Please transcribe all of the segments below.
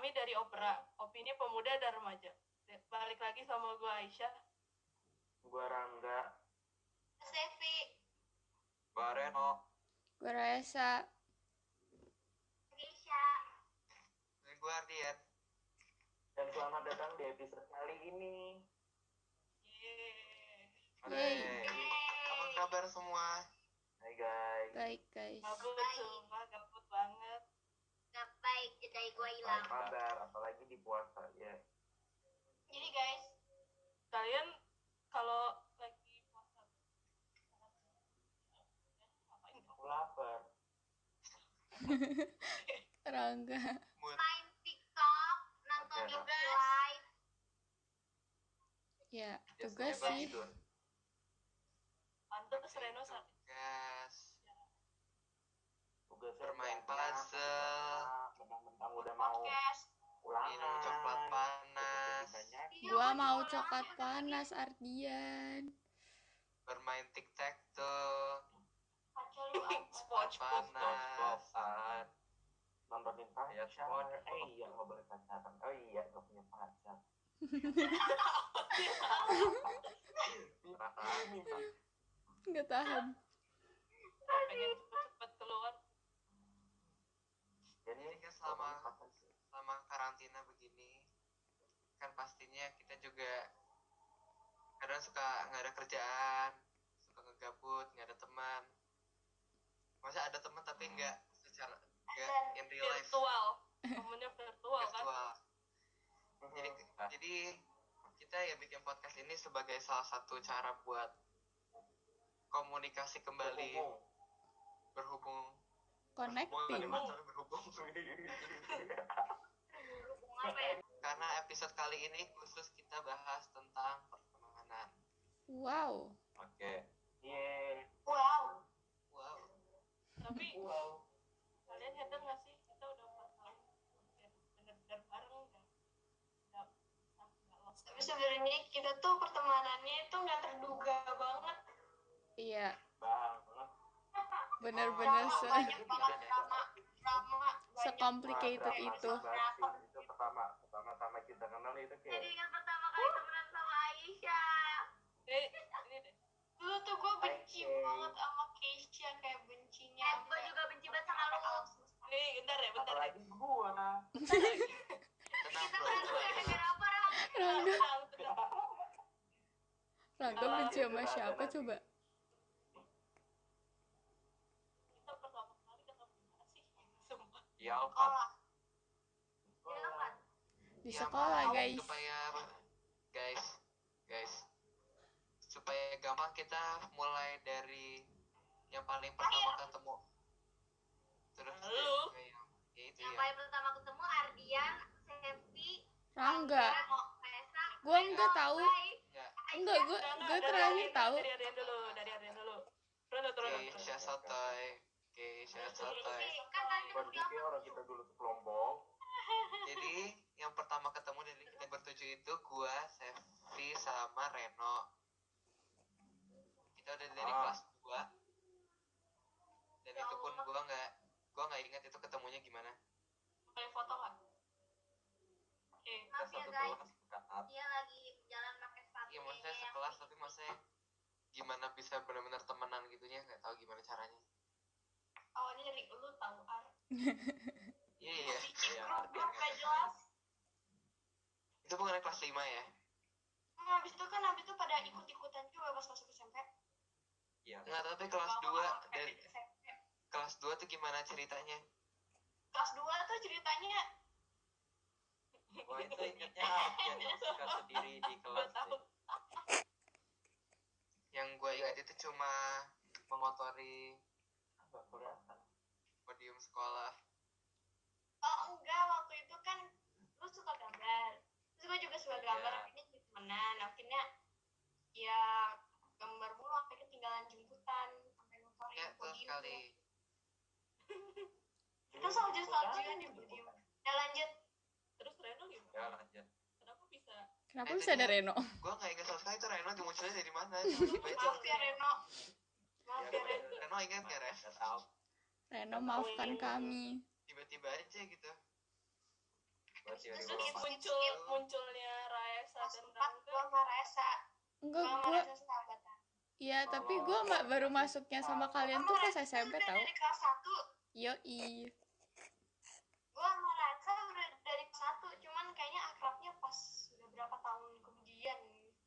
kami dari Opera, Opini Pemuda dan Remaja. Balik lagi sama gue Aisyah. Gue Rangga. Sevi. Gue Reno. Gue Raisa. Risha. Dan gue Ardian. Dan selamat datang di episode kali ini. Yeay. Apa kabar semua? Hai guys. Baik guys. Gabut, sumpah gabut banget. Gak baik, jedai gue Apa hilang. kabar? Apalagi di puasa ya. Jadi guys, Kalian kalau lagi puasa ngapain? Aku lapar. Rangga. Mood. main TikTok, nonton Oke. YouTube live. Ya, Biasanya tugas sih. begitu. Pantes Reno saat Tugas. Tugasnya Bermain banyak. puzzle. Mentang-mentang udah mau Podcast. ulangan. Minum coklat panas. Banyak. Gua mau coklat panas, Ardian. Bermain tic-tac-toe. Kacau lu ah. SpongeBob. Panas. Nontonin Ya, pacar. SpongeBob. Iya nggak boleh pacaran. Oh iya nggak punya pacar. Minta. Nggak tahan. pengen cepet-cepet keluar. Jadi Ini kan selama karantina begini, kan pastinya kita juga kadang suka nggak ada kerjaan, suka ngegabut, nggak ada teman. Masa ada teman tapi nggak in real life, Virtual. Temennya virtual kan. virtual. Jadi kita ya bikin podcast ini sebagai salah satu cara buat komunikasi kembali, berhubung. Connecting. Berhubung. Berhubung apa ya? Karena episode kali ini khusus kita bahas tentang pertemanan. Wow. Oke. Yeay. Wow. Wow. Tapi Wow. kalian nyadar nggak sih kita udah 4 tahun bener-bener bareng nggak lost. Tapi sebenarnya kita tuh pertemanannya itu nggak terduga banget. Iya, Banget. bener-bener Banyak banget drama. se-complicated Drama itu. banget sih. Itu pertama kita kenal itu Jadi kayak ingat pertama kali temenan sama Aisyah. Ini deh. Dulu tuh gue benci Oke. banget sama Keisha, kayak bencinya. Gue juga benci banget sama lu. Nih, bentar ya. apalagi gua. Kita berantem gara-gara apa, Ram? Rangga. Tenang. Rangga benci sama siapa coba? Kita pertama kali ketemu di mana sih? Sumpah. Ya, Sekolah. Iya kan? Di ya, sekolah, mau guys. Supaya gampang kita mulai dari yang paling pertama ketemu. Terus Lu? ke itu Yang ya. paling pertama ketemu Ardian, Sevi, Rangga. Reno, Resa. Gua enggak tahu. Enggak. Enggak, gua terakhir tahu. Dari Arden dulu. Rono. Keisha Sotoy. Kan tadi Buat udah pikir orang kita dulu sekelompok. Jadi yang pertama ketemu dari kita bertujuh itu gua, Sevi, sama Reno. Kita udah dari kelas 2. Dan itu pun gua nggak ingat itu ketemunya gimana. Boleh foto nggak? maaf ya Satu guys, kelas dekat. dia lagi jalan pakai sepatu. Iya, maksudnya sekelas tapi maksudnya gimana bisa benar-benar temenan gitunya, nggak tahu gimana caranya. Awalnya dari lu tahu Ar. Iya. Grup gak jelas. Itu bukan kelas 5 ya? Habis itu pada ikut-ikutan juga pas masuk SMP. Iya. Nggak, tapi kelas 2 dari kelas 2 tuh gimana ceritanya? Kelas 2 tuh ceritanya Wah, itu ingatnya Ardian suka sendiri di kelas deh. Yang gue ingat itu cuma mengotori podium sekolah. oh enggak, waktu itu kan lu suka gambar. Terus gue juga suka gambar, Iya. akhirnya jadi temenan. Akhirnya ya gambar mulu, akhirnya tinggalan jemputan sampai ngotorin Ya, betul podium. sekali. Kita salju-saljuan di podium. Ya lanjut. Terus Reno gimana? Ya, lanjut. Kenapa bisa? Kenapa bisa ada Reno? Gue nggak ingat sama sekali itu Reno munculnya dari mana. Tiba-tiba aja. Maaf ya Reno. Maaf ya Reno. Reno ingat nggak, Ren? Nggak tahu. Reno maafkan kami. Tiba-tiba aja gitu. teori Terus ulang. munculnya Raisa kelas dan 4 Rangga. gue sama Resa. Enggak, Gue sama gue Resa sahabatan. iya, tapi gue baru masuknya sama kalian tuh pas SMP udah tau. dari kelas 1. Yoi. Gue sama Resa udah dari kelas 1, cuman kayaknya akrabnya pas udah berapa tahun kemudian.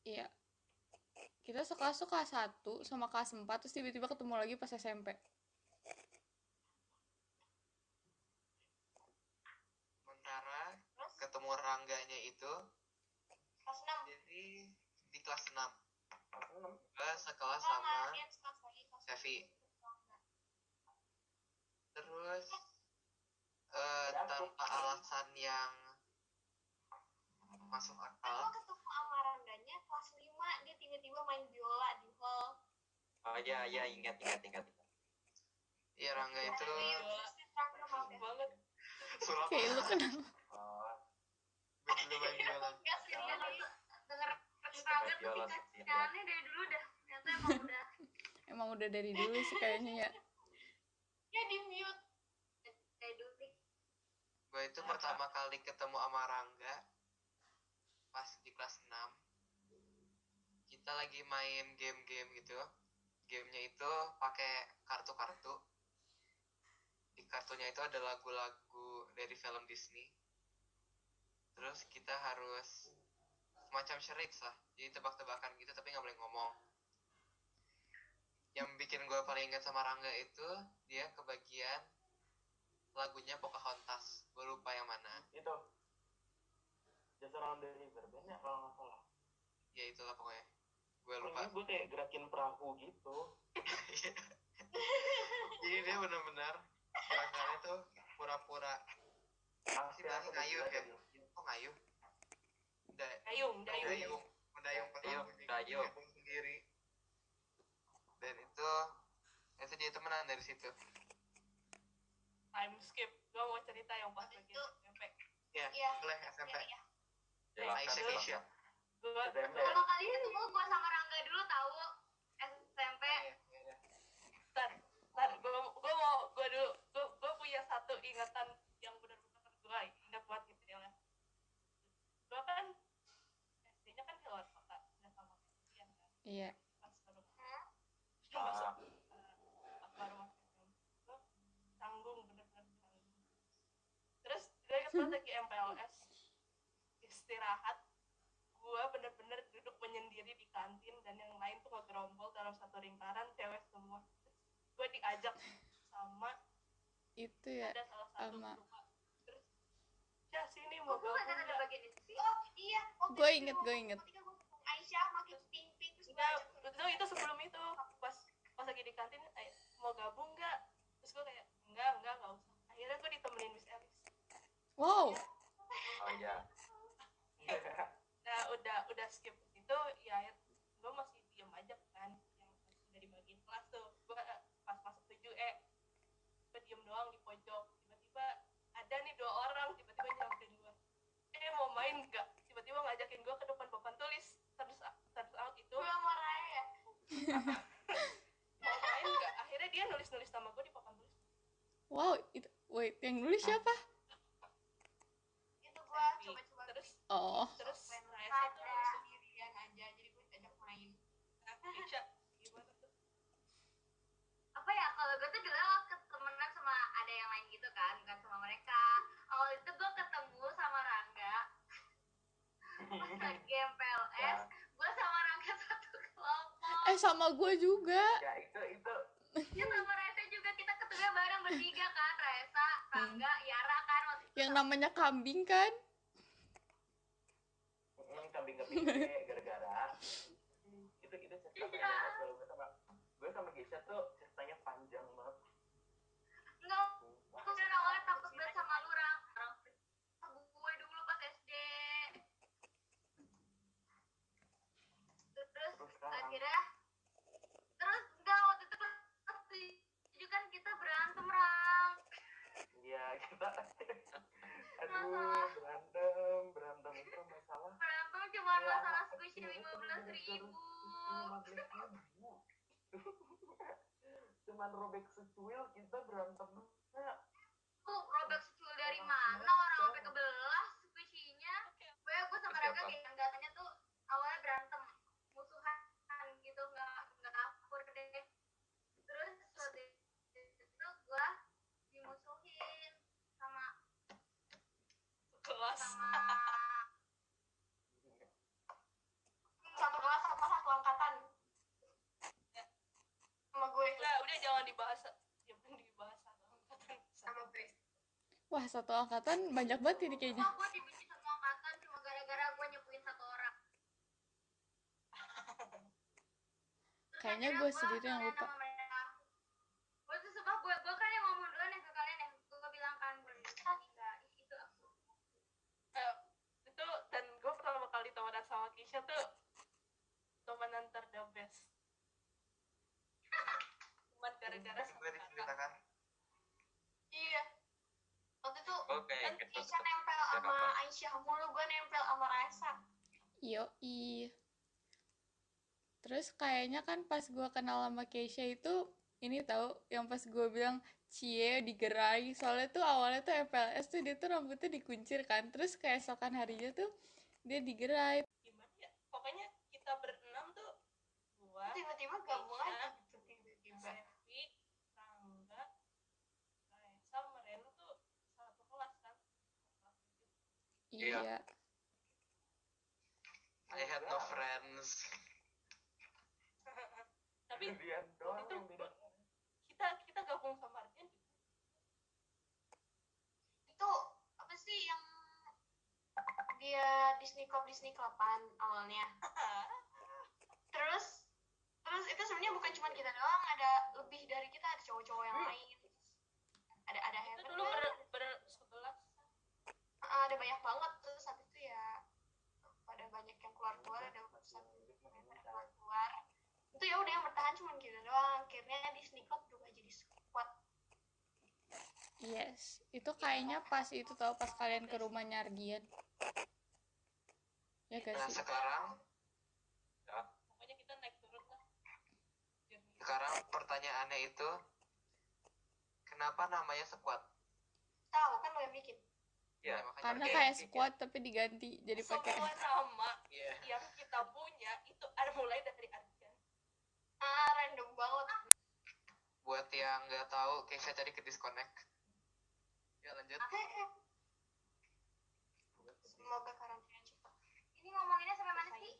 Iya. Kita sekelas tuh kelas 1 sama kelas 4, terus tiba-tiba ketemu lagi pas SMP. Sementara Terus ketemu Rangganya itu kelas 6. jadi di kelas 6. Kelas 6. Gue sekelas Oh, sama dia kelas lagi kelas Sevi. 6. Terus Ada aku. tanpa alasan yang masuk Gue akal, ketemu sama Rangganya kelas 5, dia tiba-tiba main biola di hall. Oh iya ingat. ya Rangga itu Rangga maaf ya. banget. sulap. Kayak lu kenapa? Oh, Betul main biola. Enggak sih, dia denger Main Rangga tuh biola dikasih sih, sinyalnya dari dulu dah. Ternyata Emang udah dari dulu sih kayaknya ya. ya di mute. Dari dulu nih. Gue itu pertama kali ketemu sama Rangga pas di kelas 6. Kita lagi main game-game gitu. Gamenya itu pakai kartu-kartu. Di kartunya itu ada lagu-lagu dari film Disney. Terus kita harus semacam charades lah, jadi tebak-tebakan gitu tapi nggak boleh ngomong. Yang bikin gue paling ingat sama Rangga itu dia kebagian lagunya Pocahontas, gue lupa yang mana. itu. Just Around the River, banyak kalau nggak salah. Ya itulah pokoknya, gue Ini lupa. gue kayak gerakin perahu gitu. Jadi dia benar-benar gerakannya tuh pura-pura sih bilangnya ngayuh ya. Kok ngayuh? Dayung. Mendayung pakai Dayung, bunyi dayung. kampung sendiri. Dan itu jadi temenan dari situ. Time skip. Gue mau cerita yang pas lagi SMP. Ya, Iya. boleh SMP. Iya. Aisyah Keisha. Gue SMP. Pertama kali ketemu gue sama Rangga dulu tahu SMP. gue punya satu ingatan yang benar-benar gue ingat buat gitu ya. Gue kan SD-nya kan di luar kota, udah sama kalian kan. Iya. Pas baru Ah. pas baru masuk SMP, gue tanggung, bener-bener tanggung. Terus gue ingat banget lagi MPLS istirahat, gue bener-bener duduk menyendiri di kantin dan yang lain tuh ngegerombol dalam satu lingkaran, cewek semua. Gue diajak sama Itu ya. ada salah satu sama. lupa. Terus ya sini mau Gue nggak gabung ada nggak? bagian itu sih. Oh iya. Gue inget. Ketika gue ketemu Aisyah makin pink terus gue Enggak, ajak itu sebelum itu pas lagi di kantin mau gabung nggak? Terus gue kayak enggak usah. Akhirnya gue ditemenin Miss Elis. Wow. Oh iya. Nah udah skip itu ya gue masih diem aja kan yang udah dibagi kelas tuh. Gue pas masuk 7E gue diem doang di pojok. Tiba-tiba ada nih 2 orang tiba-tiba nyamperin gue. Mau main nggak? Tiba-tiba ngajakin gue ke depan papan tulis. Turns out itu gue sama Raya. mau main nggak? Akhirnya dia nulis nama gue di papan tulis. Wow, itu wait, yang nulis siapa? Itu gue coba-coba Terus Oh. Raisa tuh nulis sendirian aja jadi gue diajak main. Isya gimana tuh? Apa ya kalau gue tuh dulu ketemenan sama ada yang lain gitu kan bukan sama mereka. Awal itu gue ketemu sama Rangga pas lagi MPLS. Gue sama Rangga satu kelompok. Sama gue juga. Ya itu. Ya sama Reza juga kita ketemu bareng bertiga kan. Reza, Rangga, Yara kan waktu itu. Yang namanya kambing kan? Kambing-kambing gara-gara itu cerita Iya. banget. Kalau gue sama Gesha tuh ceritanya panjang banget. Enggak, gue kan awalnya takut banget sama lu Rang. Gue dulu pas SD. Terus sekarang akhirnya enggak waktu itu kelas 7 kan kita berantem Rang. iya kita berantem itu masalah Berantem cuma masalah squishy 15.000. cuman robek secuil kita berantemnya Robek secuil dari mana orang sampai kebelas dibahas satu angkatan sama Grace. Wah, satu angkatan banyak banget ini kayaknya. Gue dibenci satu angkatan cuma gara-gara gue nyepuin satu orang. Terus Kayaknya akhirnya gue gua sendiri yang kalian lupa. sama mereka. Gue tuh sumpah gue kan yang ngomong duluan ya ke kalian ya. Gue bilang kan gue enggak itu aku. itu. Dan gue pertama kali temenan sama Kisha tuh temenan ter the best, cuman gara-gara satu Gue kata. diceritakan. Iya. Waktu itu Oke, kan gitu. Kisha nempel sama Aisyah mulu, gue nempel sama Raisa. Yoi. Terus kayaknya kan pas gue kenal sama Keisha itu, ini tahu yang pas gue bilang cie digerai, soalnya tuh awalnya tuh FLS tuh dia tuh rambutnya dikuncir kan, terus keesokan harinya tuh dia digerai. Gimana ya, pokoknya kita berenam tuh, gua, Tiba-tiba gabung aja gitu tiba-tiba. Sevi, Rangga, Raisa, Merenu tuh satu kelas kan. Iya. Iya. I had no friends. Tapi Dia doang itu yang beda. kita gabung sama Ardian gitu. Itu apa sih yang dia Disney Club-an awalnya. Terus itu sebenarnya bukan cuma kita doang, ada lebih dari kita, ada cowok-cowok yang lain. Ada Kita Heaven dulu kan. bersebelas. Ada banyak banget. Terus habis itu ya pada banyak yang keluar ada urusan keluar. Itu ya udah yang bertahan cuma kita doang. Akhirnya Disney Club juga jadi squad. Yes, itu kayaknya pas itu tau pas kalian ke rumahnya Ardian. Ya gak Nah sih? Pokoknya kita naik turun lah. sekarang pertanyaannya itu, kenapa namanya squad? Tahu kan lo yang bikin. Iya. makanya Karena pakai- kayak squad tapi diganti jadi pakai Semua nama Iya. yang kita punya itu ada mulai dari Ardian. Random banget. Buat yang nggak tahu, Keisha tadi ke disconnect. Ya lanjut. Semoga karantina cepat. Ini ngomonginnya sampai mana sih?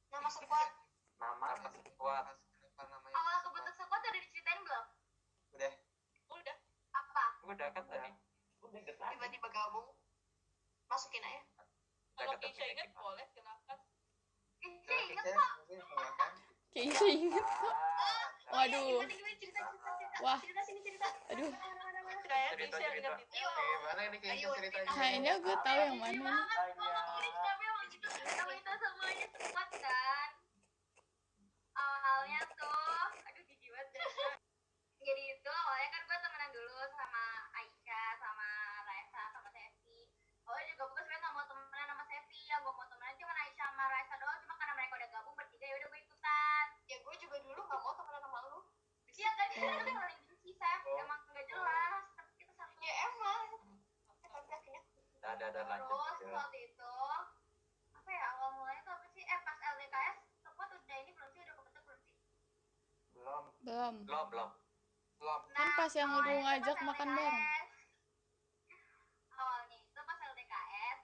Nama squad. Nama Apa squad? Kenapa namanya Awal squad? kebentuk squad udah diceritain belum? Udah. Udah. Apa? Udah kan tadi. udah getah. Tiba-tiba gabung. Masukin aja. Kalau ketemu Kisha ingat kita. boleh silakan. Itu Coba inget Keisha, kok. mungkin silakan. Keisha inget kok. Waduh. Gimana cerita. Wah. Cerita sini cerita. Aduh. Kayak Cerita, Kisha cerita. ingat itu. Ayo. Gimana ini Keisha Ayo, ceritanya? Kayaknya gue tahu yang mana nih. Banget, gue ngomongin tapi emang gitu. Kalau kita semuanya squad kan. Awalnya tuh, aduh jijik banget dah. Jadi itu awalnya kan gue temenan dulu sama Aisyah, sama Raisa, sama Sevi. Awalnya juga gue sebenarnya gak mau temenan sama Sevi, yang gue mau temenan cuma Aisyah sama Raisa doang. Cuma karena mereka udah gabung bertiga ya udah gue ikutan. Ya gue juga dulu gak mau temenan sama lu. Iya kan kita tuh yang paling benci Sef, emang gak jelas. Tapi kita satu. Ya emang. Tapi akhirnya Ada lanjut. terus waktu itu apa ya awal mulanya tuh apa sih pas LDKS squad udah ini belum sih udah kebentuk belum sih Belum. Belum. Belum. Belum. Kan pas yang awalnya lu tuh ngajak pas makan LDKS. bareng. Awalnya itu pas LDKS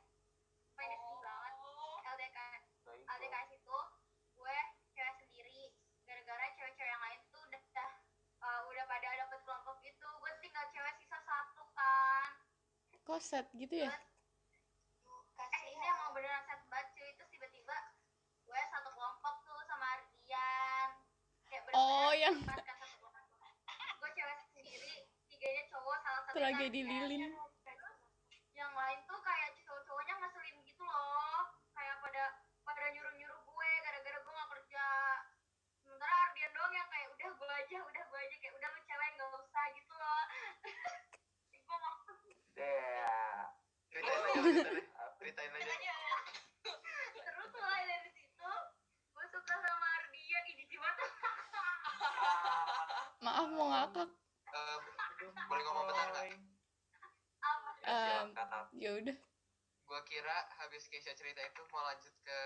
main sedih banget LDKS itu gue cewek sendiri gara-gara cewek-cewek yang lain tuh udah pada dapet kelompok gitu gue tinggal cewek sisa satu kan. Kok set gitu ya? Ini emang beneran set banget cuy. Terus tiba-tiba gue satu kelompok tuh sama Ardian. Kayak Oh, bener-bener yang memanfaatkan satu kelompok. Gue cewek sendiri, tiganya cowok, salah satu tragedi lilin. Yang lain tuh kayak cowok-cowoknya ngeselin gitu loh. Kayak pada nyuruh-nyuruh gue gara-gara gue gak kerja. Sementara Ardian doang yang kayak udah gue aja kayak udah lu cewek gak usah gitu loh. Gue mau Ya. Ceritain aja. terus mulai dari situ gue suka sama Ardian ini banget. Maaf mau ngakak. Boleh ngomong bentar nggak? Ya udah. Gua kira habis Keisha cerita itu mau lanjut ke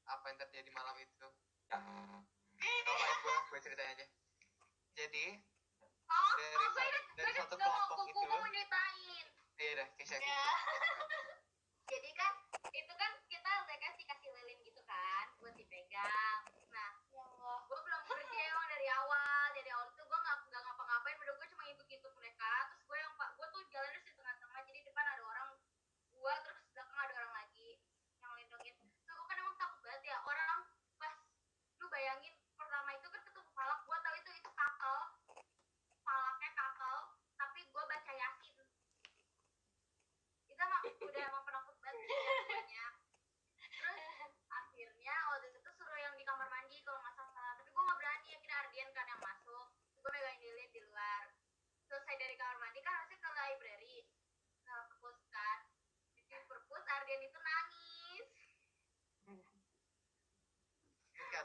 apa yang terjadi malam itu. Gue ceritain aja. Jadi dari satu kelompok itu. Gue mau nyeritain. Iya dah, Keisha. Ya. Jadi kan itu kan kita LDKS dikasih lilin gitu kan buat dipegang. Nah, gue belum kerja emang dari awal tuh gue nggak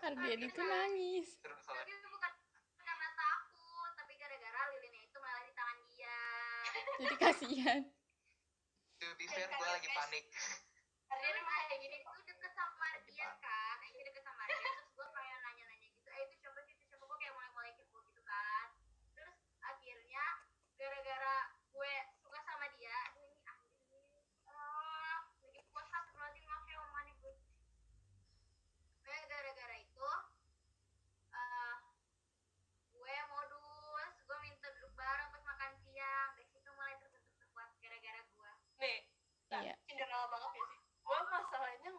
Ardian itu nangis. Terus soalnya Tapi bukan karena takut, tapi gara-gara lilinnya itu malah di tangan dia. Jadi kasihan. To be fair, gue lagi panik. Terus Aing itu deket sama Ardian kan, Aing deket sama Ardian, terus gue kayak nanya-nanya gitu, itu siapa sih, itu siapa, gue kayak mulai-mulai kepo gitu kan. Terus akhirnya gara-gara gue suka sama dia, aduh ini lagi puasa berarti makanya omongan gue. Gara-gara itu gue modus, gue minta duduk bareng pas makan siang, dari situ mulai terbentuk kuat gara-gara gue. nih Iya. Cinderella banget ya sih. Gue masalahnya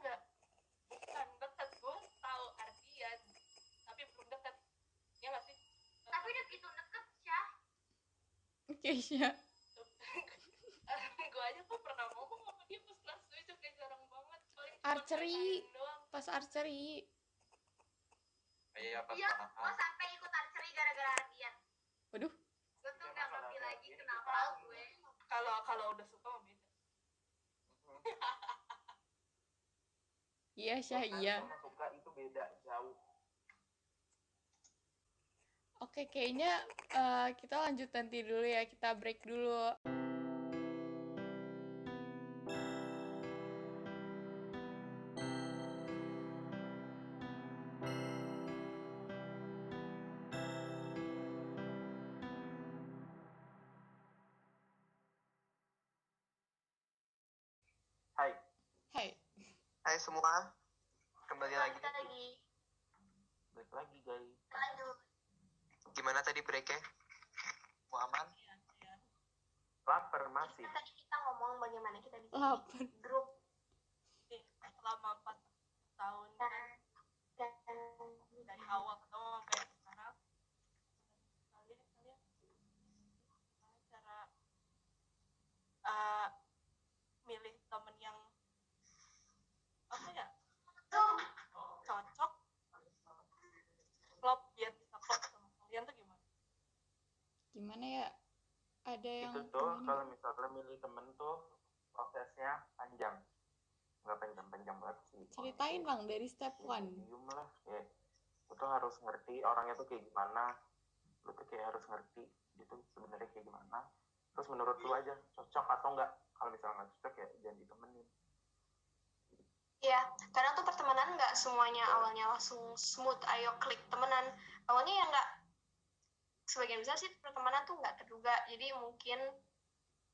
bukan deket, gue tahu Ardian tapi belum deket, ya nggak sih? Tapi udah gitu deket Syah. Keisha. Gue aja tuh pernah ngomong sama dia pas kelas 7, kayak jarang banget, paling cuma Archery. ngajarin doang. Pas archery. iya pas Iya, gue panahan. sampai ikut archery gara-gara Ardian. Waduh. Gue tuh nggak ngerti lagi kenapa gue. Kalau udah suka mah beda. Iya, Syah, iya. Sama suka itu beda jauh. Oke, kayaknya kita lanjut nanti dulu ya. Kita break dulu. Hai. Hai. Hai semua, kembali lagi. Balik lagi guys. Lanjut. Gimana tadi breaknya? Mau aman? Lapar masih. Tadi kita ngomong bagaimana kita bisa Lapar. grup Nih, selama 4 tahun kan, dan dari awal ketemu sampai sekarang, kalian gimana cara milih temen yang apa ya, cocok, klop, biar bisa klop sama kalian tuh gimana? Gimana ya? Ada yang Itu tuh temen- kalau misalnya milih temen tuh prosesnya panjang. Nggak panjang-panjang banget sih. Ceritain bang dari step one. Medium lah ya. Lu tuh harus ngerti orangnya tuh kayak gimana. Lu tuh kayak harus ngerti gitu sebenarnya kayak gimana. Terus menurut lu aja cocok atau enggak. Kalau misalnya nggak cocok ya jangan ditemenin. Iya, kadang tuh pertemanan nggak semuanya awalnya langsung smooth, ayo klik temenan. Awalnya ya nggak, sebagian besar sih pertemanan tuh nggak terduga. Jadi mungkin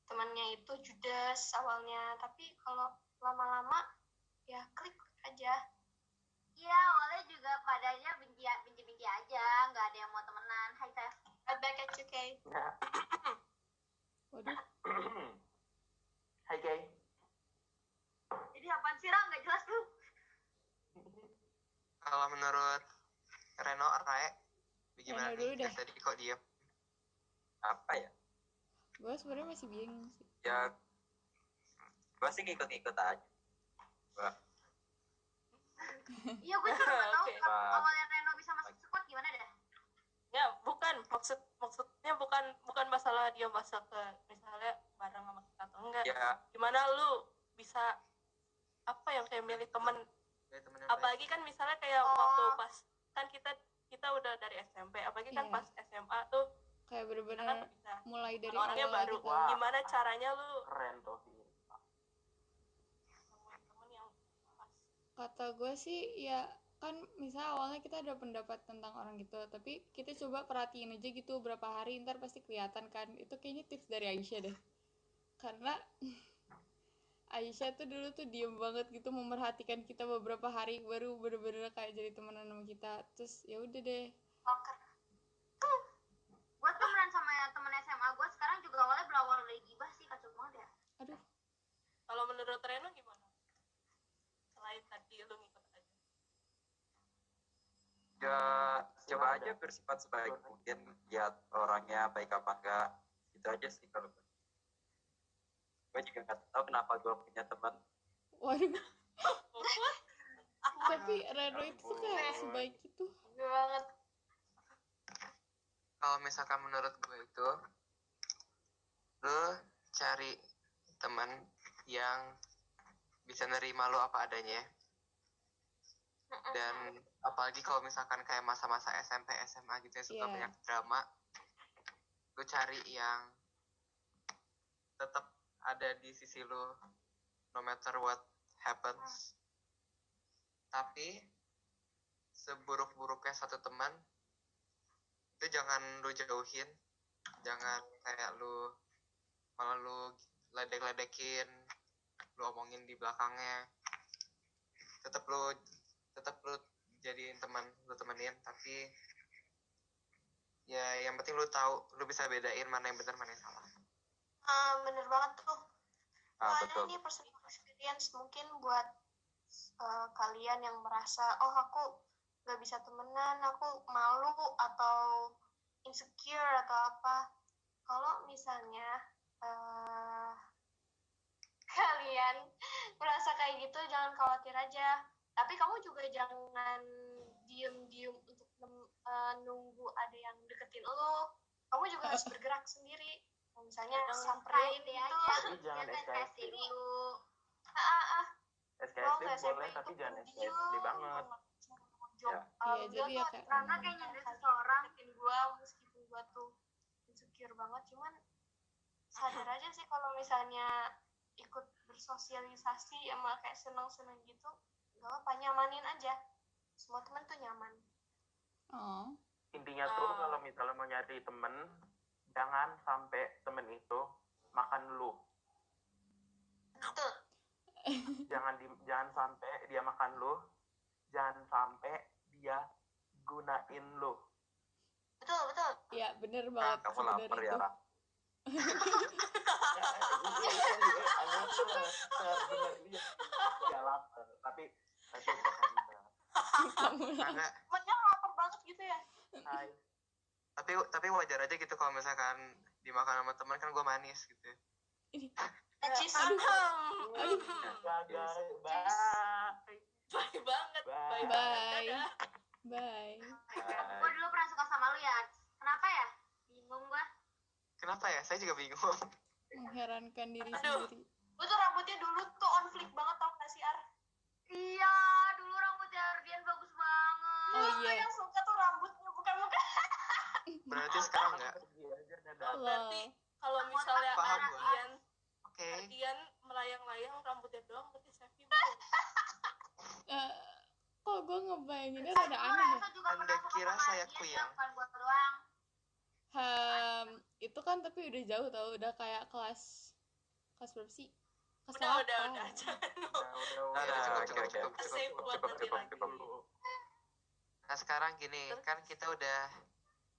temannya itu judes awalnya, tapi kalau lama-lama ya klik aja. iya awalnya juga padanya benci aja, nggak ada yang mau temenan. Hai Teh. Right back at you, Kay. Ya. Waduh. Hai Kay. Jadi apaan sih Ra, nggak jelas tuh. Kalau menurut Reno, Rae, gimana Reno dulu nih? deh. Tadi kok diem? Apa ya? Gue sebenarnya masih bingung sih. Ya gue sih ngikut-ngikut aja. Gua Iya gue juga nggak tahu Oke. kalau awalnya Reno bisa masuk squad gimana dah. Ya bukan, maksudnya bukan masalah dia masuk ke misalnya bareng sama kita atau enggak. ya Gimana lu bisa apa yang kayak milih temen, Dari temen yang baik. apalagi kan misalnya kayak Oh. waktu pas kan kita udah dari SMP, apalagi kan Iya. pas SMA tuh Kayak kita kan bener-bener bisa mulai dari orangnya awal baru. gitu. Wah. Gimana caranya lu Keren tuh. nemuin temen yang pas? Kata gue sih ya kan misalnya awalnya kita ada pendapat tentang orang gitu, tapi kita coba perhatiin aja gitu berapa hari, ntar pasti kelihatan kan. Itu kayaknya tips dari Aisyah deh, karena Aisyah tuh dulu tuh diem banget gitu memperhatikan kita beberapa hari baru bener-bener kayak jadi temenan sama kita. Terus ya udah deh. Oke. Gue temenan sama temen SMA gue sekarang juga awalnya berawal dari gibah sih, kacau banget ya. Aduh, Kalau menurut Reno gimana? Selain tadi lu ngikut aja. ya coba aja bersifat sebaik mungkin, lihat orangnya baik apa enggak, itu aja sih kalau gue juga nggak tahu kenapa gue punya teman. waduh. Tapi Reno itu tuh kayak sebaik itu. Gue banget. Kalau misalkan menurut gue itu, lo cari teman yang bisa nerima lo apa adanya. Dan apalagi kalau misalkan kayak masa-masa SMP SMA gitu ya, suka Iya. banyak drama, lu cari yang tetap ada di sisi lu no matter what happens. Tapi seburuk-buruknya satu teman itu jangan lu jauhin, jangan kayak lu malah lu ledek-ledekin, lu omongin di belakangnya. Tetap lu jadiin teman, lu temenin, tapi ya yang penting lu tahu, lu bisa bedain mana yang benar mana yang salah. Bener banget tuh. Ah, Ada betul. nih personal experience mungkin buat kalian yang merasa, oh aku gak bisa temenan, aku malu atau insecure atau apa. Kalau misalnya kalian merasa kayak gitu, jangan khawatir aja. Tapi kamu juga jangan diem-diem untuk nunggu ada yang deketin lo. Kamu juga harus bergerak sendiri. Misalnya samperin Try gitu. aja. Tapi jangan Dia SKSD. testing dulu. SKSD boleh tapi jangan SKSD banget. Ya. Iya, jadi ya kayak Karena kayak nyindir seseorang. Gua meskipun gua tuh insecure banget, cuman sadar aja sih kalau misalnya ikut bersosialisasi sama kayak seneng-seneng gitu, gak apa, nyamanin aja. Semua temen tuh nyaman. oh Intinya tuh kalau misalnya mau nyari temen, jangan sampai temen itu makan lu. Betul. Jangan sampai dia makan lu, jangan sampai dia gunain lu. Betul. ya bener banget Kamu sebenar lapar ya, itu. Ra? Bener dia lapar, tapi Enggak, Temennya lapar banget gitu ya. Hai. tapi wajar aja gitu kalau misalkan dimakan sama teman, kan gue manis gitu. Najis. Aduh. Bye banget. Bye. Bye. Dadah. Bye. Gue dulu pernah suka sama lu ya. Kenapa ya? Bingung gue. Kenapa ya? Saya juga bingung. Mengherankan diri Aduh. sendiri. Gue tuh rambutnya dulu tuh on flick banget, tau gak sih, Ar? Iya, dulu rambutnya Ardian bagus banget. Oh iya. Yang suka tuh rambutnya, bukan muka. Berarti sekarang enggak? Berarti kalau misalnya Paham gua. Oke. Ardian melayang-layang rambutnya doang, berarti Sevi belum. Kok gue ngebayanginnya rada aneh ya. Rasa juga Anda pernah suka kira sama saya Ardian, kuyang? bukan buat doang. Itu kan tapi udah jauh tau, udah kayak kelas berapa sih? Kelas Udah 8. aja. Udah, cukup. Safe buat nanti lagi. Nah sekarang gini, kan kita udah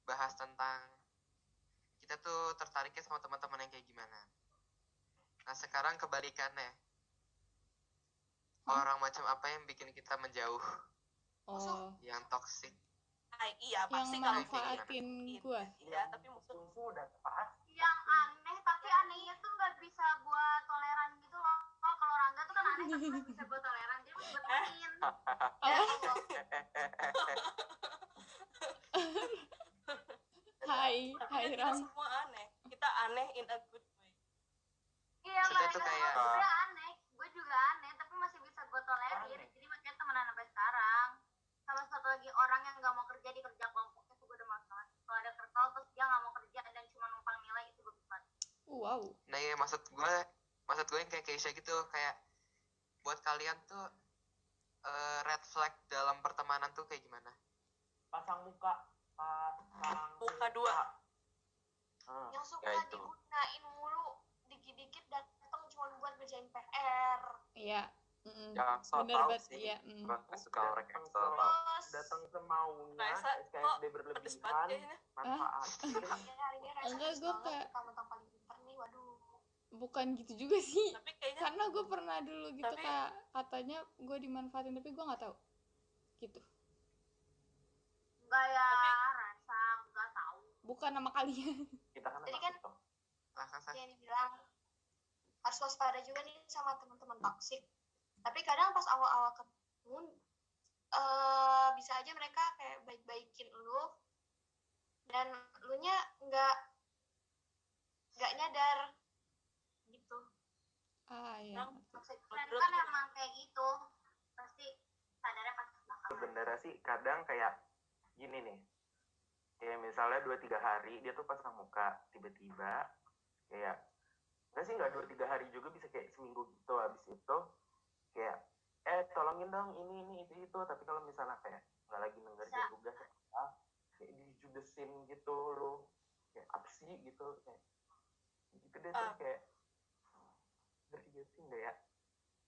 bahas tentang kita tuh tertariknya sama teman-teman yang kayak gimana. Nah sekarang kebalikannya, orang macam apa yang bikin kita menjauh, Oh, yang toksik. Iya, yang pasti kalau manfaatin gue. Iya, tapi maksud udah pasti. Yang aneh, tapi anehnya tuh nggak bisa gue toleran gitu loh. Oh, kalau Rangga tuh kan aneh tapi masih bisa gue toleran, jadi masih gue temenin. Hai kita Ram. semua aneh. Kita aneh in a good way. Iya, Kita mereka tuh semua kayak- juga aneh, gue juga aneh, tapi masih bisa gue tolerir. Jadi makanya temenan sampai sekarang. Sama satu lagi orang yang nggak mau kerja di kerja kelompok, itu gue udah males banget. Kalau ada kertas terus dia nggak mau kerja dan cuma numpang nilai, itu gue bisa. Wow. Nah ya maksud gue yang kayak Keisha gitu, kayak buat kalian tuh red flag dalam pertemanan tuh kayak gimana? Pasang muka Muka dua. Yang suka Ya, itu. digunain mulu, dikit-dikit datang cuma buat ngerjain PR. Iya. Jangan so Bener tau banget, sih. iya. Orang suka orang yang so tau. Terus Datang semaunya, Raisa, SKSD pedes banget berlebihan, kayaknya. manfaatin. ya, hari ini Raisa Enggak, bagus gue banget, kayak- mentang-mentang paling pintar nih, waduh. Bukan gitu juga sih. Tapi kayaknya Karena gue pernah dulu gitu Tapi- kayak katanya gue dimanfaatin tapi gue nggak tahu. Gitu. Enggak ya, Tapi- rasa nggak tahu. Bukan nama kalian. Kita kan Jadi anak kan- itu. Yang dibilang harus waspada juga nih sama teman-teman toksik. Tapi kadang pas awal-awal ketemu, bisa aja mereka kayak baik-baikin lu dan lu nya nggak nyadar gitu. Ah ya. Toxic Menurut friend kan gimana? emang kayak gitu, pasti sadarnya pas belakang. bandara sih kadang kayak gini nih, kayak misalnya 2-3 hari dia tuh pasang muka, tiba-tiba kayak nggak 2-3 hari juga, bisa kayak seminggu gitu. Habis itu kayak tolongin dong ini itu, tapi kalau misalnya kayak nggak lagi ngerjain tugas kayak dijudesin gitu loh, kayak apa sih gitu, kayak gitu deh. Terus kayak ngerti gak sih nggak ya?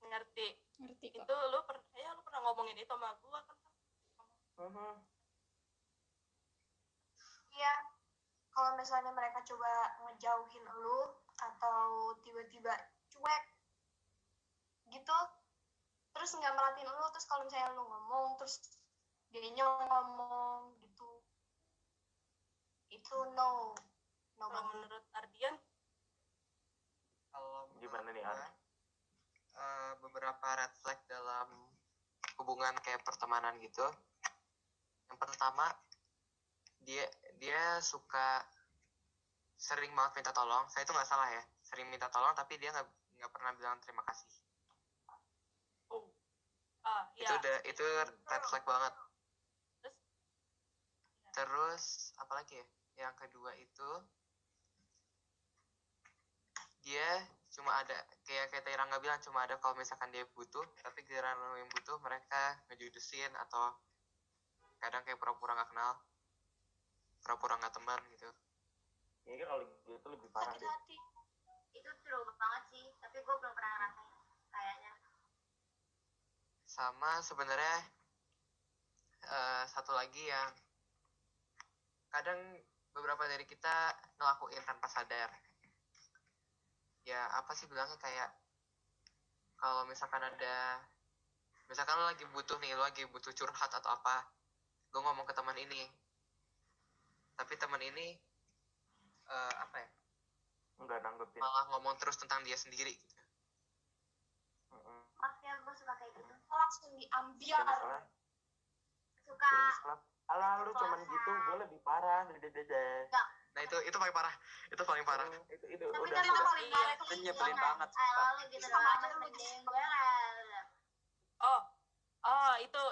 Ngerti Ngerti kok. itu. Lu pernah ngomongin itu sama gua kan? Iya, kalau misalnya mereka coba ngejauhin lu atau tiba-tiba cuek gitu, terus nggak merhatiin lu, terus kalau misalnya lu ngomong terus dianya ngomong gitu, itu no Kalau banget. menurut Ardian Kalau Gimana nih, menurut gua, beberapa red flag dalam hubungan kayak pertemanan gitu. Yang pertama, dia suka sering banget minta tolong. Saya itu nggak salah ya, sering minta tolong tapi dia nggak pernah bilang terima kasih. ya Itu red flag banget. terus Terus apa lagi ya? Yang kedua itu dia cuma ada kayak tadi Rangga bilang, cuma ada kalau misalkan dia butuh, tapi giliran lo yang butuh mereka ngejudesin atau kadang kayak pura-pura nggak kenal, pura-pura nggak teman gitu. Kayaknya kalau gitu lebih parah Sakit deh. hati. Itu true banget sih, tapi gue belum pernah ngerasain kayaknya. Sama sebenarnya satu lagi yang kadang beberapa dari kita ngelakuin tanpa sadar. Ya apa sih bilangnya, kayak kalau misalkan lo lagi butuh nih, lo lagi butuh curhat atau apa, lo ngomong ke teman ini, tapi teman ini apa ya, Nggak nanggepin. malah ngomong terus tentang dia sendiri gitu. Maaf ya, gue suka kayak gitu. Langsung diambil. Suka ala lu cuman gitu, gue lebih parah. Nah itu paling parah. Itu paling parah. Itu tapi udah itu paling parah itu nyebelin banget, I love you gitu Sama doang, aja lu mending nyebelin. gue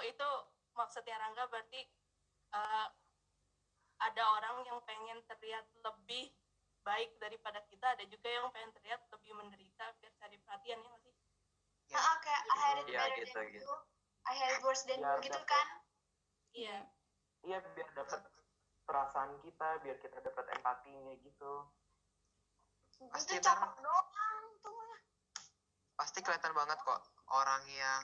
itu maksudnya Rangga berarti ada orang yang pengen terlihat lebih baik daripada kita, ada juga yang pengen terlihat lebih menderita biar cari perhatian, ya nggak sih? Kayak I had it Iya, better gitu, than gitu. you, I had it worse than you Biar gitu dapet- kan. Iya. Iya, biar dapat perasaan kita, biar kita dapat empatinya gitu. Pasti Itu capek doang tuh mah. Pasti kelihatan banget kok orang yang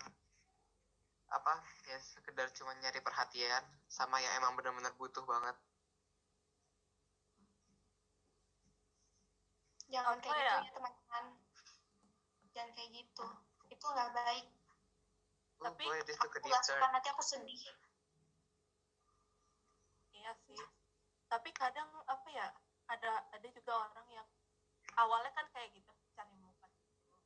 apa ya sekedar cuma nyari perhatian sama yang emang benar-benar butuh banget. Jangan Apa kayak ya? gitu ya teman-teman, jangan kayak gitu, itu nggak baik. Tapi Boy, this took a Aku deep nggak suka, turn. nanti aku sedih. Iya sih. Tapi kadang apa ya? Ada juga orang yang awalnya kan kayak gitu, cari muka dulu,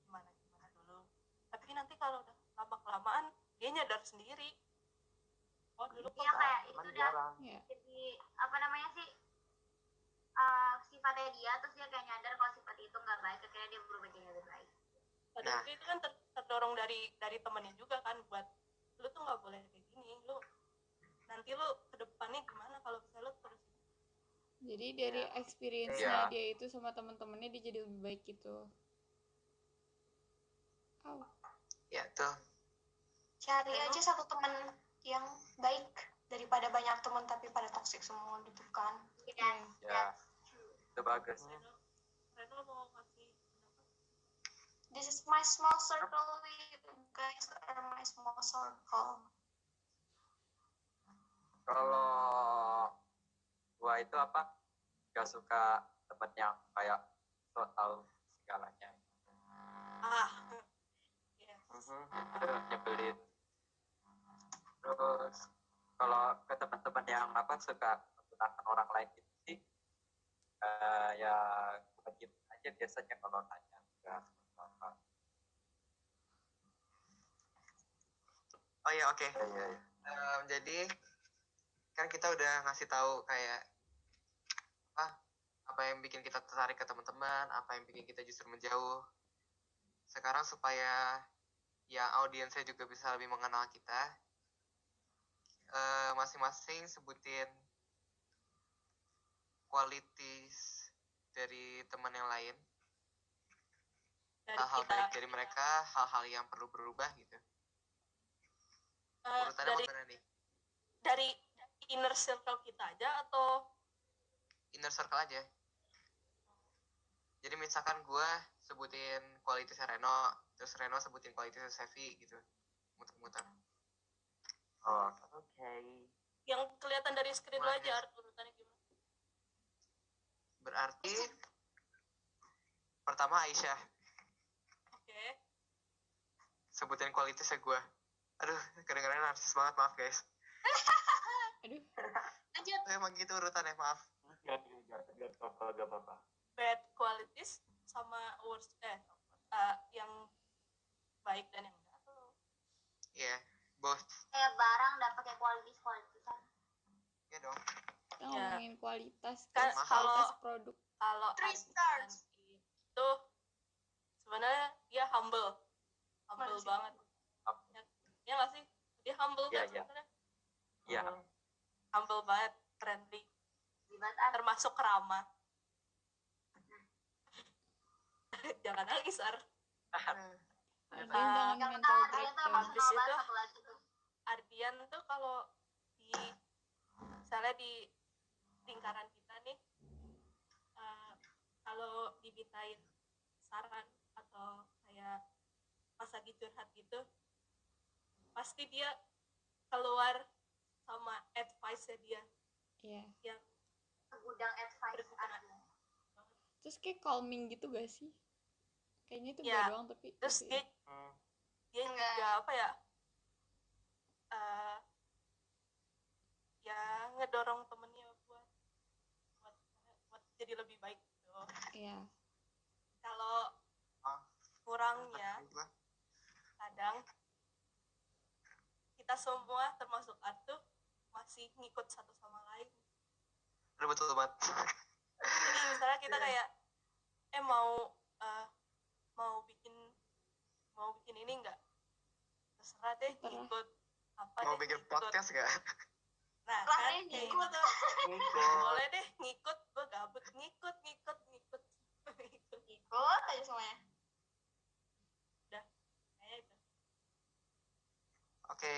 gimana dulu. Tapi nanti kalau udah lama-kelamaan dia nyadar sendiri. Oh dulu kok iya kayak itu Cuman udah jarang. Ya. jadi apa namanya sih, sifatnya dia, terus dia kayak nyadar kalau sifat itu nggak baik, akhirnya dia berubah jadi lebih baik. Padahal itu kan terdorong dari temennya juga kan, buat lu tuh nggak boleh kayak gini, lu nanti lu kedepannya gimana kalau misalnya lu terus. Jadi dari Iya. experience-nya Iya. dia itu sama teman-temannya dia jadi lebih baik gitu. Ya tuh. Cari aja satu teman yang baik daripada banyak teman tapi pada toxic semua gitu kan. Yes, Ya, itu bagus. Reno mau kasih pendapat? This is my small circle, you guys are my small circle. Kalau gua itu apa, gak suka temen yang kayak so tau segalanya, Yes. itu nyebelin. Terus kalau ke teman-teman yang apa suka menggunakan orang lain gitu sih, ya gua diem aja biasanya kalau nanya enggak apa. Oh ya oke. Iya. Jadi kan kita udah ngasih tahu kayak apa yang bikin kita tertarik ke teman-teman, apa yang bikin kita justru menjauh. Sekarang supaya ya audiensnya juga bisa lebih mengenal kita, masing-masing sebutin qualities dari teman yang lain, dari hal-hal kita baik dari mereka, hal-hal yang perlu berubah gitu. Urutannya dari mana nih? dari inner circle kita aja atau Inner circle aja. Jadi misalkan gue sebutin kualitasnya Reno, terus Reno sebutin kualitasnya Sevi gitu, muter-muter. Oh, oke. yang kelihatan dari screen lo Boleh. aja urutannya gimana? Berarti pertama Aisyah, Oke. sebutin kualitasnya gue. Aduh, kadang-kadang narsis banget, maaf guys. Aduh, Lanjut. Emang gitu urutannya, maaf. Gak apa-apa. Bad qualities sama worst yang baik dan yang enggak tuh. Iya, both. Kayak barang udah pakai kualitisan. Iya dong. kita Ya. ngomongin kualitas, Kan terus kalau- kualitas produk. Kalau 3 Adrian stars. itu sebenarnya dia humble Mana sih? banget. Ya nggak sih? Dia humble Iya, kan iya. sebenarnya. Iya. Humble banget, friendly, Gimana? termasuk ramah. Jangan nangis, Ar. Adrian jangan Yang mental ada tuh breakdown. emosional Habis banget itu- satu lagi tuh. Ardian tuh kalau di misalnya di lingkaran kita nih kalau dimintain saran atau kayak pas lagi curhat gitu pasti dia keluar sama advice-nya dia Iya. yang Segudang advice Berguna. Ardian. Terus kayak calming gitu gak sih? Kayaknya itu Ya, gue doang tapi terus gitu ya. dia Enggak. juga apa ya ya ngedorong temennya buat jadi lebih baik gitu. Iya. Kalau kurangnya kadang kita semua termasuk Artu masih ngikut satu sama lain. Aduh, betul banget. Jadi misalnya kita kayak mau bikin ini enggak, terserah deh Terserah. ngikut apa Mau deh bikin ngikut. podcast gak? Nah Lah, kan ini kayak ngikut. gitu tuh. Ngikut. Boleh deh ngikut, gue gabut ngikut. Ikut aja semuanya. Kayak itu. Oke,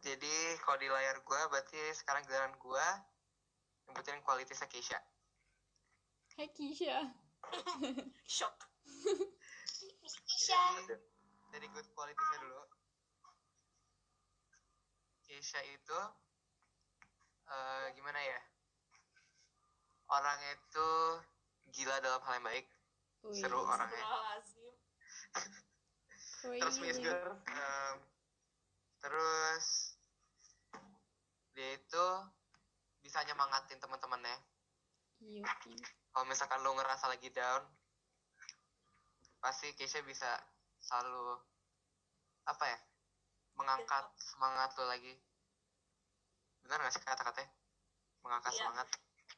jadi kalau di layar gue berarti sekarang giliran gue nyebutin kualitasnya Keisha. Hai Kisha. Shock. Isya. Jadi, dari good qualitasnya dulu. Keisha itu gimana ya? Orangnya itu gila dalam hal yang baik, Wih. seru orangnya. Astagfirullahaladzim. Terus Wih. terus dia itu bisa nyemangatin teman-temannya. Yuki. Kalau misalkan lo ngerasa lagi down, pasti Keisha bisa selalu apa ya, mengangkat semangat lo lagi. Benar nggak sih kata-katanya? Mengangkat Iya. semangat.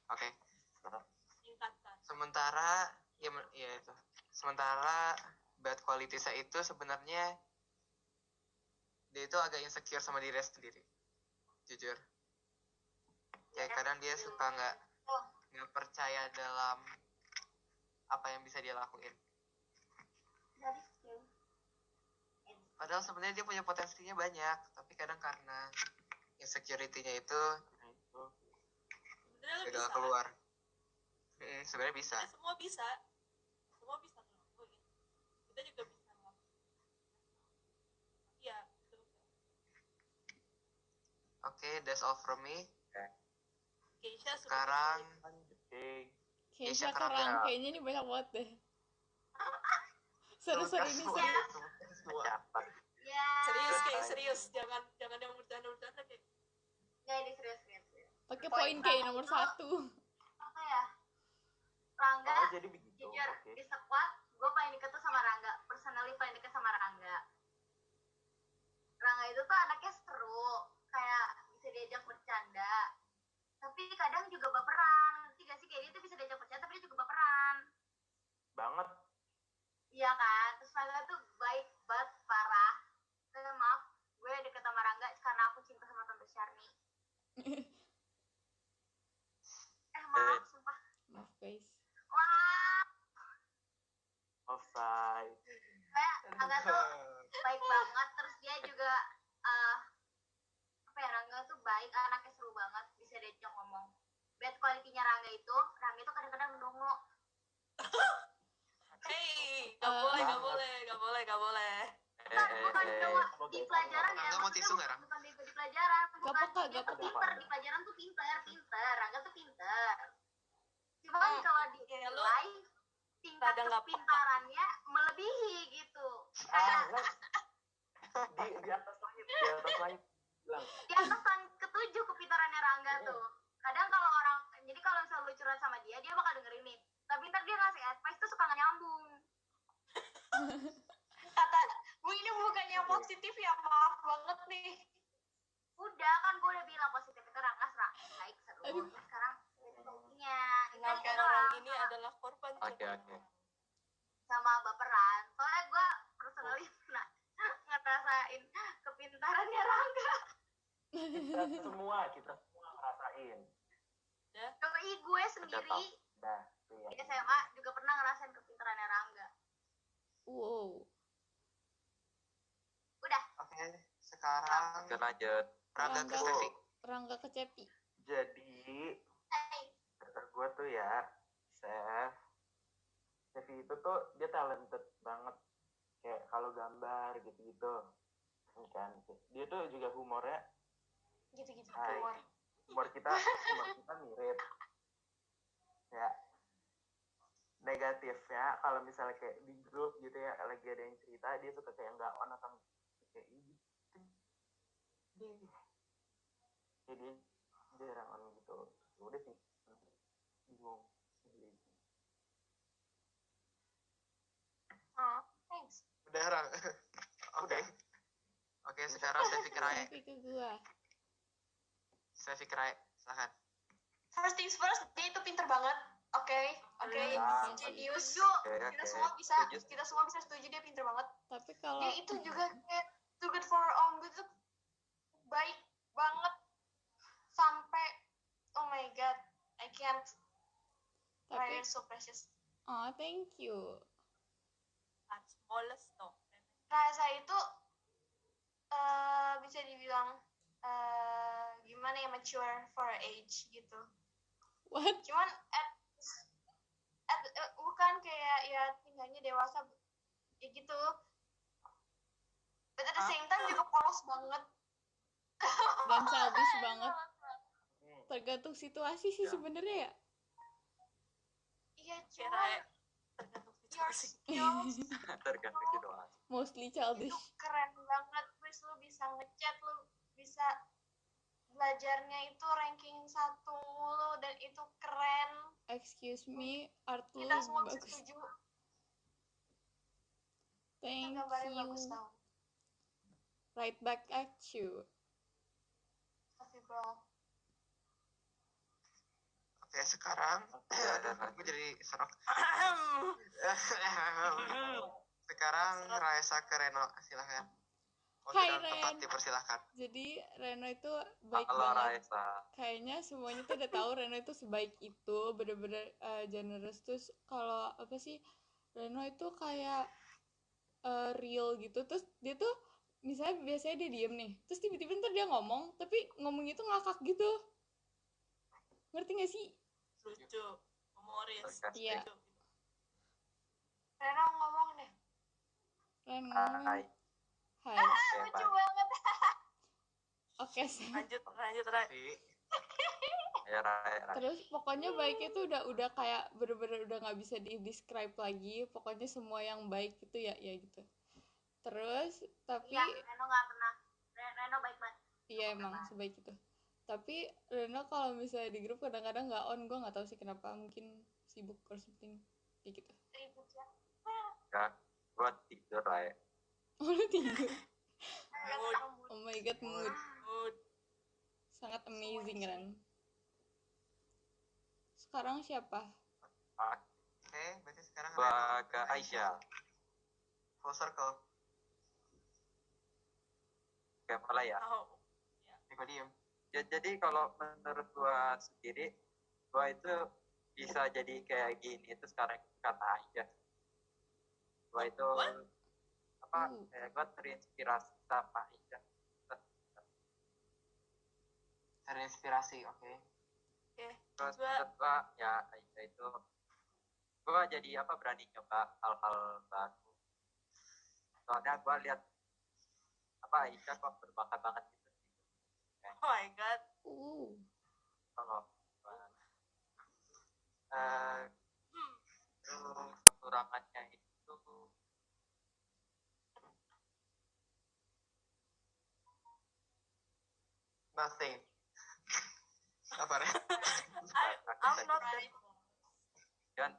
Oke. Tingkatkan. Sementara ya itu. Sementara bad qualities-nya itu sebenarnya dia itu agak insecure sama dirinya sendiri. Jujur. Kayak kadang dia suka nggak percaya dalam apa yang bisa dia lakuin. Dari skill. Padahal sebenarnya dia punya potensinya banyak, tapi kadang karena insecurity-nya itu Sebenarnya lo gagal bisa. keluar. Sebenarnya bisa. Semua bisa ngelakuin. Kita juga bisa ngelakuin. Iya, betul. Oke, that's all from me. Keisha sudah Sekarang Oke. Keisha Keisha kerang. kerang. Kayaknya ini banyak banget deh. Seru-seru ini semua. seru. Semua. Dapat. Ya. serius kayak serius, jangan yang bercanda kayak Nggak, ini serius. Pakai Poin poin kayak nomor 1. Apa ya? Rangga, Oh, jadi begitu. jujur, Oke. di squad, gue paling deket tuh sama Rangga. Personally paling deket sama Rangga. Rangga itu tuh anaknya seru, kayak bisa diajak bercanda. Tapi kadang juga baperan. Ngerti gak sih? Kayak dia tuh bisa diajak bercanda, tapi dia juga baperan. Banget. Iya kan? Terus Rangga tuh baik banget, parah. Maaf, gue deket sama Rangga karena aku cinta sama Tante Syarni. guys. Wah, Offside. kayak Rangga tuh baik banget, terus dia juga apa ya, Rangga tuh baik, anaknya seru banget, bisa diajak ngomong. Bad quality-nya Rangga itu kadang-kadang ndongo. Hei, banget. gak boleh. Bukan ndongo di pelajaran ya, Rangga mau tisu nggak, Rang? bukan bego di pelajaran, bukan. apa-apa, Dia gak tuh apa-apa. pinter, di pelajaran tuh pinter, Rangga tuh pinter. Cuman kalau di Ya, lu live, tingkat rada nggak kepintarannya melebihi gitu. Di atas langit bilang. Di atas langit ketujuh kepintarannya Rangga tuh. Kadang kalau jadi kalau misalnya lu curhat sama dia bakal dengerin nih. Tapi ntar dia ngasih advice tuh suka nggak nyambung. Kata Bu ini bukan yang positif ya, maaf banget nih. Udah kan gue udah bilang positif itu Rangga baik seru. Aduh. Terus sekarang nya Ingatkan orang ini adalah korban Oke. cobaan. sama baperan. Soalnya gue personally pernah ngerasain kepintarannya Rangga. Kita semua ngerasain. Doi gue sendiri Dah, tuh ya. di SMA juga pernah ngerasain kepintarannya Rangga. Wow. Udah. Oke, sekarang Oke, lanjut. Rangga ke Rangga. Stevi. Rangga ke Cepi. Jadi kata gue tuh ya, Sevi itu tuh dia talented banget, kayak kalau gambar gitu-gitu kan. Dia tuh juga humornya Gitu-gitu. hai. Humor. humor kita mirip ya. Negatifnya kalau misalnya kayak di grup gitu ya, lagi ada yang cerita, dia suka kayak nggak on atau kayak gitu. Jadi jarang on gitu. Udah sih, bingung. Oh, thanks. Udah, Rang. Oke. Oke, sekarang Stevi Kerae. Cepi ke gua. Stevi Kerae, silakan. First things first, dia itu pinter banget. Oke. Genius. Oke. Kita semua bisa setuju dia pinter banget. Tapi kalau Dia itu juga kayak too good for our own good tuh baik banget sampai oh my god, I can't. tapi Ryan so precious. oh, thank you. Smallest no. Rasa itu bisa dibilang gimana ya, mature for her age gitu. What? Cuman bukan kayak ya tinggalnya dewasa ya gitu. But at the same time juga polos banget. Dan childish banget. Tergantung situasi sih sebenarnya ya. Iya, Kira cuman tergantung your situasi. skills Tergantung situasi. Mostly itu childish. keren banget. Terus lu bisa ngechat, lu bisa belajarnya itu ranking 1 mulu dan itu keren. Excuse me, art lu Kita semua bisa bagus. setuju. Thank Gambarnya you. bagus tau. Right back at you. Tapi bro, Oke, sekarang ada aku jadi serok. Sekarang Raisa ke Reno, silakan. Hai, Untuk tempat Ren. dipersilahkan. Jadi Reno itu baik Halo banget. Raisa. Kayaknya semuanya tuh udah tahu Reno itu sebaik itu, bener-bener generous. Terus kalau apa sih, Reno itu kayak real gitu. Terus dia tuh misalnya biasanya dia diem nih, terus tiba-tiba ntar dia ngomong, tapi ngomongnya tuh ngakak gitu. Ngerti gak sih? Lucu, humoris. Sarkastik. Iya. Lucu. Reno ngomong deh. Ren ngomong. Hai. Hai. Oke, Lucu bye. banget. Oke, Lanjut, Ray. Si, Ya, Rai. terus pokoknya baiknya tuh udah kayak bener-bener udah nggak bisa di-describe lagi. Pokoknya semua yang baik itu ya gitu. Terus tapi Iya, Reno nggak pernah. Reno baik banget. iya emang sebaik itu. Tapi Reno kalau misalnya di grup kadang-kadang nggak on, gue nggak tahu sih kenapa, mungkin sibuk or something kayak gitu. Ribut ya. Ya, gua tidur, Rai. Oh lu tidur. Mood. Oh my god, mood Mood. sangat amazing kan. Sekarang siapa? oke, berarti sekarang Gua Reno. ke Aisyah. Full circle. Oke, mulai ya. Tahu. Iko diem. Ya, jadi kalau menurut gua sendiri, gua itu bisa jadi kayak gini itu sekarang kata aja. Gua itu apa kayak gua terinspirasi sama Aisha. Terinspirasi, oke. Oke, Terus gua menurut gua ya Aisha itu gua jadi apa berani nyoba hal-hal baru. Soalnya gua lihat apa Aisha kok berbakat banget gitu. oh my god. Kalau terus kekurangannya itu Nothing. Apa ya? I'm not that dan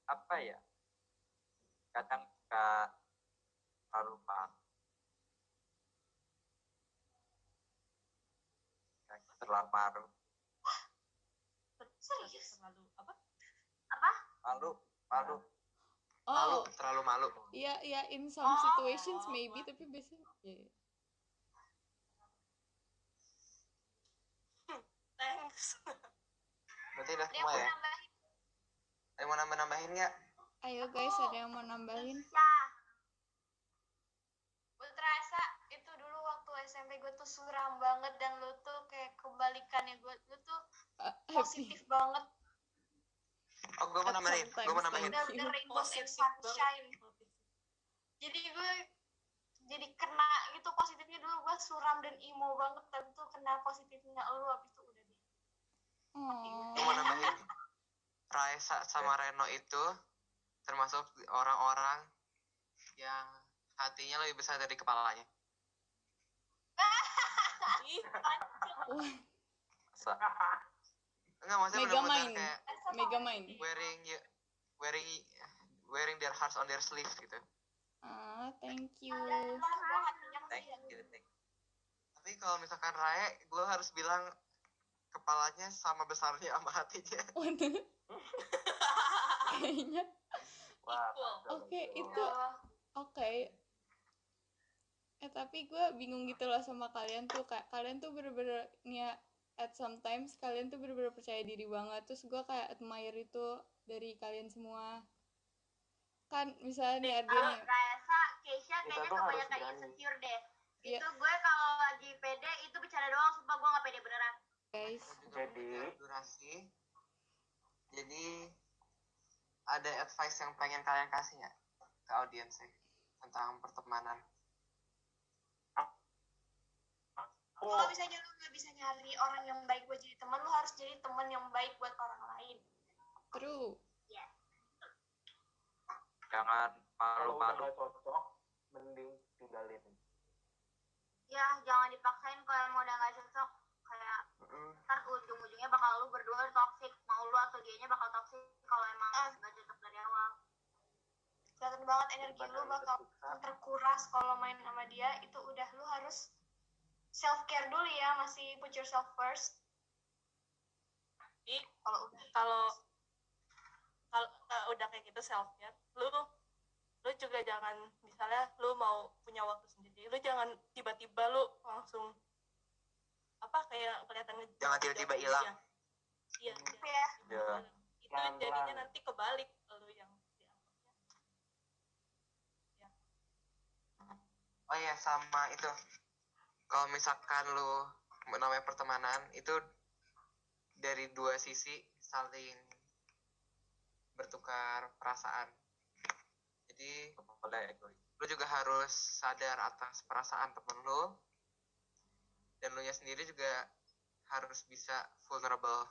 apa ya kadang suka terlalu malu Serius? terlalu apa? malu Malu, Oh, terlalu malu. ya in some situations maybe, tapi biasanya ya. Thanks. Berarti udah Dia mau semua ya? nambahin. Ada yang mau nambah-nambahin nggak? Ayo guys, ada yang mau nambahin? Ya. Gue terasa itu dulu waktu SMP gue tuh suram banget dan lu tuh kayak kebalikannya lu tuh Happy. positif banget. Oh, gue mau nambahin. Gue mau nambahin. Sometimes. Bener-bener rainbow and Positif sunshine. banget. Jadi gue jadi kena gitu positifnya dulu gue suram dan emo banget tapi tuh kena positifnya lu abis itu udah deh. Gue mau nambahin. Raisa sama Reno itu termasuk orang-orang yang hatinya lebih besar dari kepalanya. Ih, Wah, Enggak, maksudnya Megamind. benar-benar kayak Megamind. wearing their hearts on their sleeve gitu. Thank you. Dan lah gue hatinya thank sih you. Tapi kalau misalkan Raya, gue harus bilang kepalanya sama besarnya sama hatinya. Waduh. Kayaknya Wah, Equal. oke, itu oke. Tapi gue bingung gitu loh sama kalian tuh, kayak kalian tuh bener-bener ya at sometimes kalian tuh bener-bener percaya diri banget, terus gue kayak admire itu dari kalian semua. Kan misalnya nih Arden ya, Raisa, Keisha Kita kayaknya tuh harus kebanyakan berani. insecure deh. Iya. Itu gue kalau lagi pede itu bercanda doang, sumpah gue gak pede beneran. guys. Kita juga Jadi- punya durasi. Jadi ada advice yang pengen kalian kasih nggak ke audiensnya tentang pertemanan? kalau misalnya lu nggak bisa nyari orang yang baik buat jadi teman lu harus jadi teman yang baik buat orang lain. True. Jangan Kalau udah malu-malu. gak cocok, mending tinggalin. Ya jangan dipaksain kalau emang udah gak cocok. Kayak ntar ujung-ujungnya bakal lu berdua toxic, mau lu atau dianya bakal toxic kalau emang gak cocok dari awal. Kelihatan banget energi lu bakal terkuras kalau main sama dia. Itu udah lu harus self care dulu ya, masih put yourself first. Ih, Kalau udah kalau udah kayak gitu self care, lu juga jangan, misalnya lu mau punya waktu sendiri, lu jangan tiba-tiba lu langsung apa kayak kelihatan Jangan tiba-tiba hilang. Iya. ya. Ya. Itu Pelan-pelan. jadinya nanti kebalik lu yang dianggapnya. Oh iya, sama itu. Kalau misalkan lu namanya pertemanan itu dari dua sisi saling bertukar perasaan. Jadi Boleh egois. lu juga harus sadar atas perasaan temen lu, dan lu nya sendiri juga harus bisa vulnerable.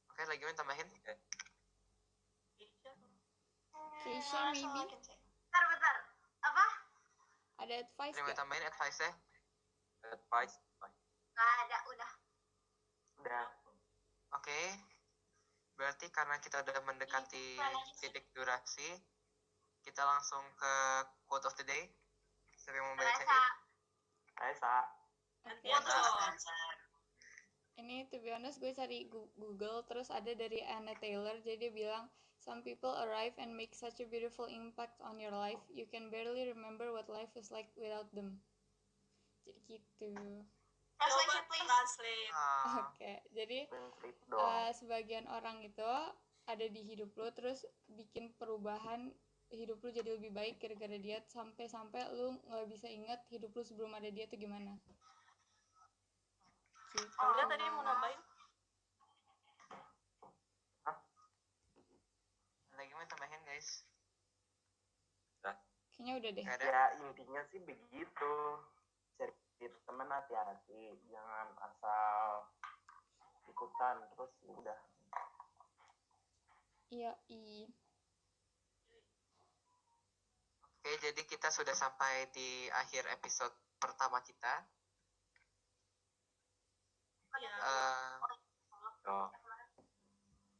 Oke, lagi mau tambahin? Keisha maybe Bentar. Apa? ada advice Ada yang mau gak? tambahin advice-nya? Advice. Gak ada, udah. Udah. Oke. Berarti karena kita udah mendekati titik durasi, kita langsung ke quote of the day. Siapa yang mau bacain? Raisa, Aisa. Ini to be honest gue cari Google terus ada dari Anna Taylor, jadi dia bilang some people arrive and make such a beautiful impact on your life you can barely remember what life is like without them. Jadi gitu. Translation, please. translate. Oke, jadi Translate dong. sebagian orang itu ada di hidup lo terus bikin perubahan hidup lu jadi lebih baik gara-gara dia sampai lu nggak bisa ingat hidup lu sebelum ada dia tuh gimana gitu. Angga tadi mau nambahin? Lagi mau tambahin guys? Kayaknya udah deh. Nggak ada? Ya intinya sih begitu. Cari temen hati-hati, jangan asal ikutan terus udah. Iya. Oke, jadi kita sudah sampai di akhir episode pertama kita. Iya.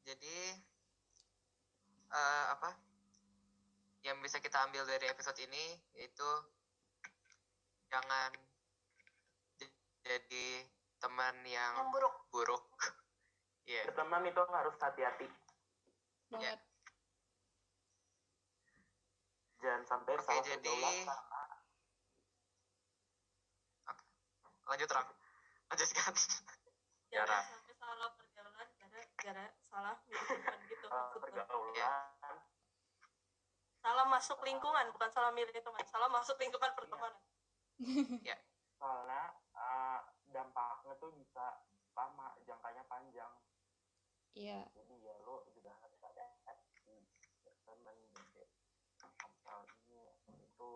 Jadi apa yang bisa kita ambil dari episode ini yaitu jangan jadi teman yang buruk. Iya. Berteman itu harus hati-hati. Banget. Jangan sampai Oke, salah jadi pergaulan. lanjut Ram. Lanjutkan. Jangan sampai salah perjalanan gara salah milih teman gitu maksudnya. Pergaulan. Salah masuk lingkungan, bukan salah milih teman. Salah masuk lingkungan pertemanan. Ya. Soalnya dampaknya tuh bisa lama, jangkanya panjang. Iya. Jadi ya lo juga harus ada hati berteman gitu. Ini itu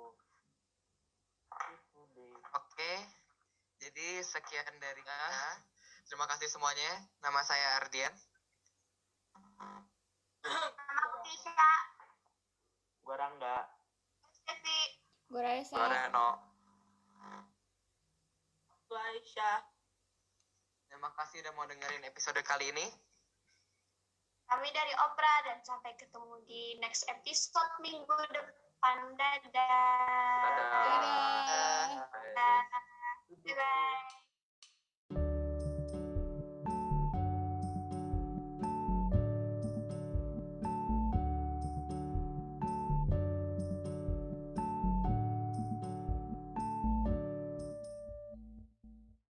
deh. Oke. Jadi sekian dari kita. Terima kasih semuanya. Nama saya Ardian. Nama aku Tisha. Gua Rangga. Stevi. Gue Raisa. Reno. Gua Aisyah. Terima kasih udah mau dengerin episode kali ini. Kami dari Opera dan sampai ketemu di next episode minggu depan. Dadah. Dadah. Bye.